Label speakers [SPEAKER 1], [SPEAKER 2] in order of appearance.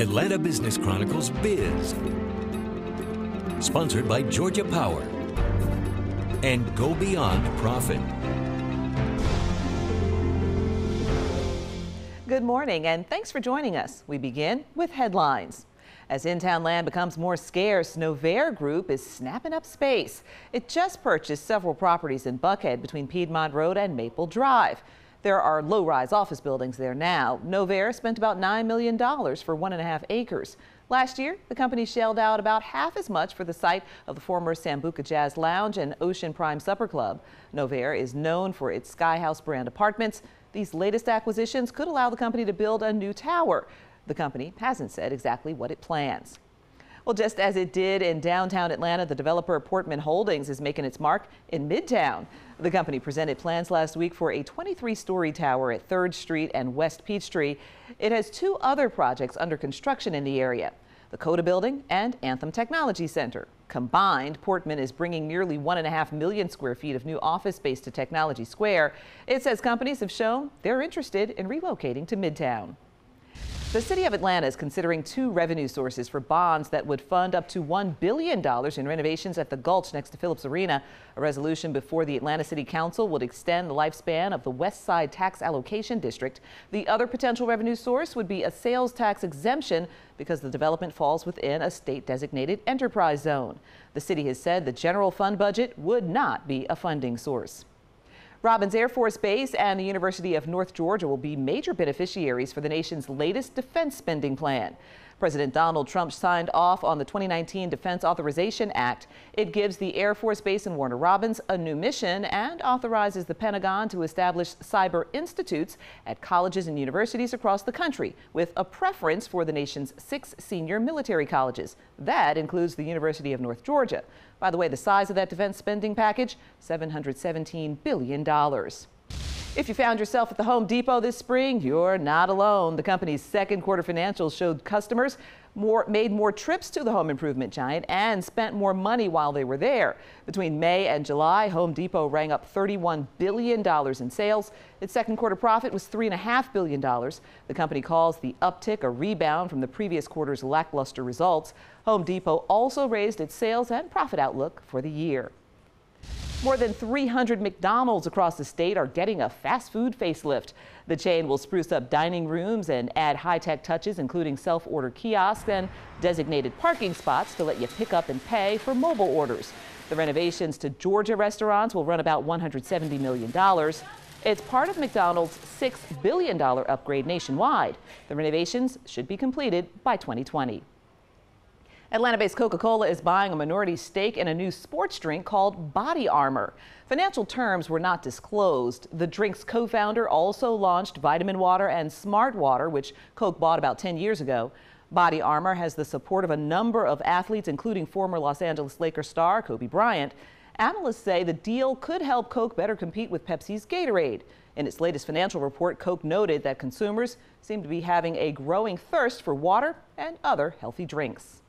[SPEAKER 1] Atlanta Business Chronicles Biz. Sponsored by Georgia Power and Go Beyond Profit.
[SPEAKER 2] Good morning and thanks for joining us. We begin with headlines. As in-town land becomes more scarce, Novair Group is snapping up space. It just purchased several properties in Buckhead between Piedmont Road and Maple Drive. There are low-rise office buildings there now. Novair spent about $9 million for 1.5 acres. Last year, the company shelled out about half as much for the site of the former Sambuca Jazz Lounge and Ocean Prime Supper Club. Novair is known for its Sky House brand apartments. These latest acquisitions could allow the company to build a new tower. The company hasn't said exactly what it plans. Well, just as it did in downtown Atlanta, the developer Portman Holdings is making its mark in Midtown. The company presented plans last week for a 23-story tower at 3rd Street and West Peachtree. It has 2 other projects under construction in the area, the Coda Building and Anthem Technology Center. Combined, Portman is bringing nearly 1.5 million square feet of new office space to Technology Square. It says companies have shown they're interested in relocating to Midtown. The city of Atlanta is considering 2 revenue sources for bonds that would fund up to $1 billion in renovations at the Gulch next to Phillips Arena. A resolution before the Atlanta City Council would extend the lifespan of the West Side Tax Allocation District. The other potential revenue source would be a sales tax exemption because the development falls within a state-designated enterprise zone. The city has said the general fund budget would not be a funding source. Robins Air Force Base and the University of North Georgia will be major beneficiaries for the nation's latest defense spending plan. President Donald Trump signed off on the 2019 Defense Authorization Act. It gives the Air Force Base in Warner Robins a new mission and authorizes the Pentagon to establish cyber institutes at colleges and universities across the country, with a preference for the nation's 6 senior military colleges. That includes the University of North Georgia. By the way, the size of that defense spending package, $717 billion. If you found yourself at the Home Depot this spring, you're not alone. The company's second quarter financials showed customers made more trips to the home improvement giant and spent more money while they were there. Between May and July, Home Depot rang up $31 billion in sales. Its second quarter profit was $3.5 billion. The company calls the uptick a rebound from the previous quarter's lackluster results. Home Depot also raised its sales and profit outlook for the year. More than 300 McDonald's across the state are getting a fast food facelift. The chain will spruce up dining rooms and add high-tech touches, including self-order kiosks and designated parking spots to let you pick up and pay for mobile orders. The renovations to Georgia restaurants will run about $170 million. It's part of McDonald's $6 billion upgrade nationwide. The renovations should be completed by 2020. Atlanta-based Coca-Cola is buying a minority stake in a new sports drink called Body Armor. Financial terms were not disclosed. The drink's co-founder also launched Vitamin Water and Smart Water, which Coke bought about 10 years ago. Body Armor has the support of a number of athletes, including former Los Angeles Lakers star Kobe Bryant. Analysts say the deal could help Coke better compete with Pepsi's Gatorade. In its latest financial report, Coke noted that consumers seem to be having a growing thirst for water and other healthy drinks.